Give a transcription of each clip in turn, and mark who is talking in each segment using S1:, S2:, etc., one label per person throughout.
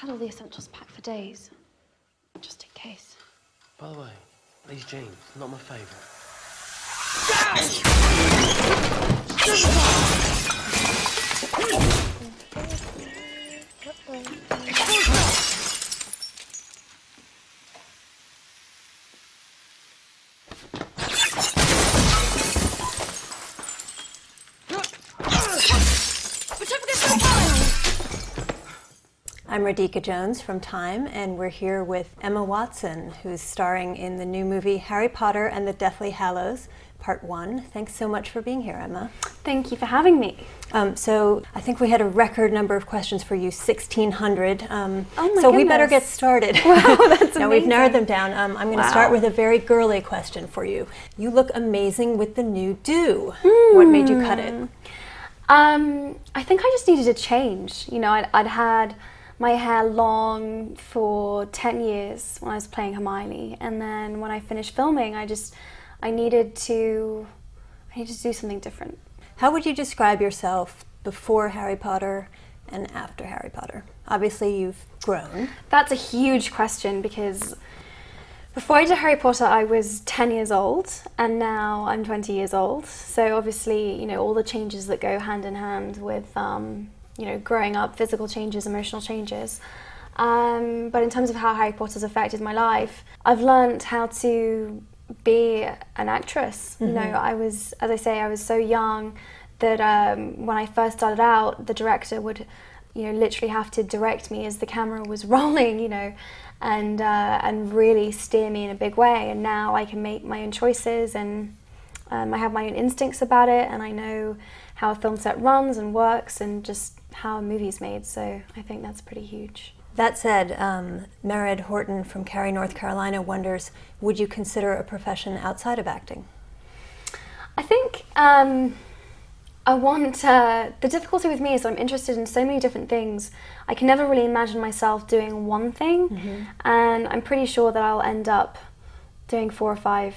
S1: had all the essentials packed for days, just in case.
S2: By the way, these jeans, not my favourite.
S3: I'm Radhika Jones from Time, and we're here with Emma Watson, who's starring in the new movie Harry Potter and the Deathly Hallows, Part 1. Thanks so much for being here, Emma.
S1: Thank you for having me.
S3: So I think we had a record number of questions for you, 1,600.
S1: Oh my
S3: so
S1: goodness.
S3: We better get started.
S1: Wow, that's amazing.
S3: Now we've narrowed them down. I'm going to start with a very girly question for you. You look amazing with the new do. What made you cut it?
S1: I think I just needed a change. You know, I'd had my hair long for 10 years when I was playing Hermione, and then when I finished filming, I needed to do something different.
S3: How would you describe yourself before Harry Potter and after Harry Potter? Obviously, you've grown.
S1: That's a huge question, because before I did Harry Potter, I was 10 years old, and now I'm 20 years old. So obviously, you know, all the changes that go hand in hand with, you know, growing up, physical changes, emotional changes. But in terms of how Harry Potter's affected my life, I've learned how to be an actress. You know, I was, as I say, I was so young that when I first started out, the director would, you know, literally have to direct me as the camera was rolling, you know, and really steer me in a big way. And now I can make my own choices, and I have my own instincts about it, and I know how a film set runs and works, and just how a movie's made. So I think that's pretty huge.
S3: That said, Mered Horton from Cary, North Carolina wonders, would you consider a profession outside of acting?
S1: I think I want, the difficulty with me is that I'm interested in so many different things. I can never really imagine myself doing one thing, and I'm pretty sure that I'll end up doing 4 or 5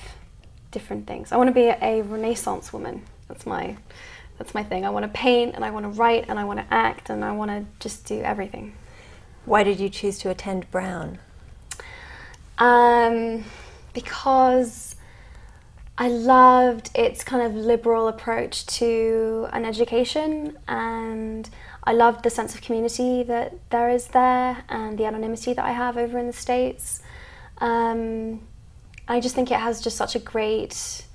S1: different things. I want to be a Renaissance woman. That's my thing. I want to paint, and I want to write, and I want to act, and I want to just do everything.
S3: Why did you choose to attend Brown?
S1: Because I loved its kind of liberal approach to an education, and I loved the sense of community that there is there, and the anonymity that I have over in the States. I just think it has just such a great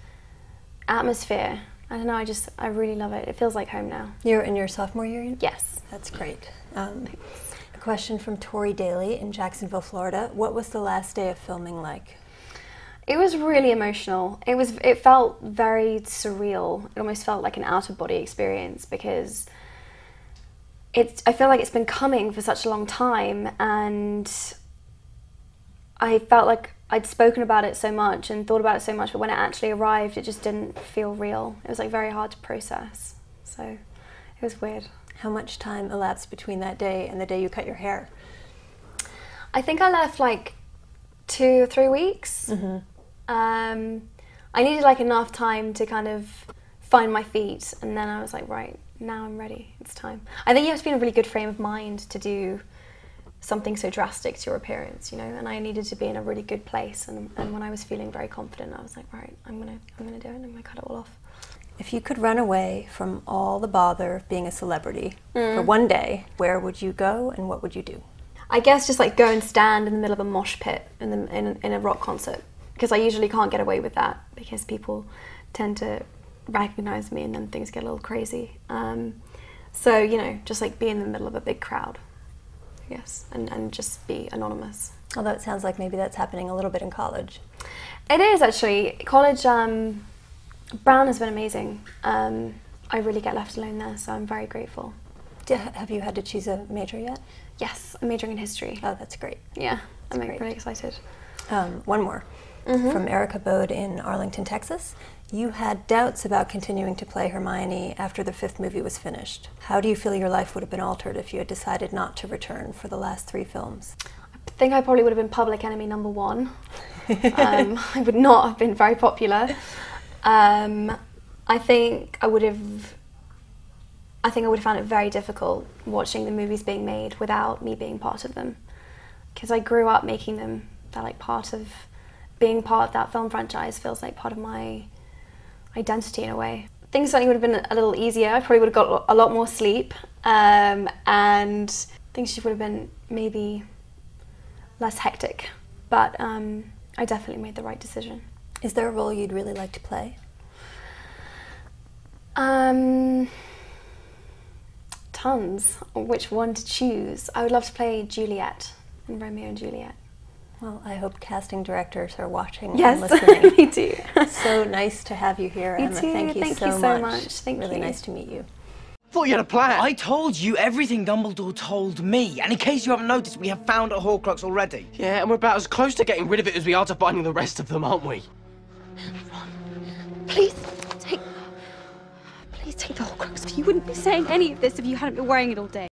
S1: atmosphere. I don't know, I really love it. It feels like home now.
S3: You're in your sophomore year?
S1: Yes.
S3: That's great. A question from Tori Daly in Jacksonville, Florida. What was the last day of filming like?
S1: It was really emotional. It felt very surreal. It almost felt like an out-of-body experience, because I feel like it's been coming for such a long time, and I felt like I'd spoken about it so much and thought about it so much, but when it actually arrived, it just didn't feel real. It was like very hard to process. So it was weird.
S3: How much time elapsed between that day and the day you cut your hair?
S1: I think I left like 2 or 3 weeks. I needed like enough time to kind of find my feet, and then I was like, right, now I'm ready, it's time. I think you have to be in a really good frame of mind to do something so drastic to your appearance, you know, and I needed to be in a really good place, and when I was feeling very confident, I was like, right, I'm gonna do it, and I'm gonna cut it all off.
S3: If you could run away from all the bother of being a celebrity for one day, where would you go and what would you do?
S1: I guess just like go and stand in the middle of a mosh pit in a rock concert, because I usually can't get away with that, because people tend to recognize me and then things get a little crazy. So, you know, just like be in the middle of a big crowd, I guess, and just be anonymous.
S3: Although it sounds like maybe that's happening a little bit in college.
S1: It is actually. College, Brown has been amazing. I really get left alone there, so I'm very grateful.
S3: Have you had to choose a major yet?
S1: Yes, I'm majoring in history.
S3: Oh, that's great.
S1: Yeah, I'm
S3: great.
S1: really excited.
S3: One more. From Erica Bode in Arlington, Texas. You had doubts about continuing to play Hermione after the 5th movie was finished. How do you feel your life would have been altered if you had decided not to return for the last 3 films?
S1: I think I probably would have been public enemy number 1. I would not have been very popular. I think I would have I think I would have found it very difficult watching the movies being made without me being part of them. Because I grew up making them. They're like being part of that film franchise feels like part of my identity in a way. Things certainly would have been a little easier. I probably would have got a lot more sleep, and things would have been maybe less hectic. But I definitely made the right decision.
S3: Is there a role you'd really like to play?
S1: Tons. Which one to choose? I would love to play Juliet in Romeo and Juliet.
S3: Well, I hope casting directors are watching
S1: yes,
S3: and listening.
S1: me too.
S3: So nice to have you here,
S1: Me
S3: Emma.
S1: too.
S3: Thank you so
S1: much. Thank
S3: really
S1: you.
S3: nice to meet you.
S2: Thought you had a plan.
S4: I told you everything Dumbledore told me, and in case you haven't noticed, we have found a Horcrux already.
S2: Yeah, and we're about as close to getting rid of it as we are to finding the rest of them, aren't we?
S5: Please take the Horcrux. You wouldn't be saying any of this if you hadn't been wearing it all day.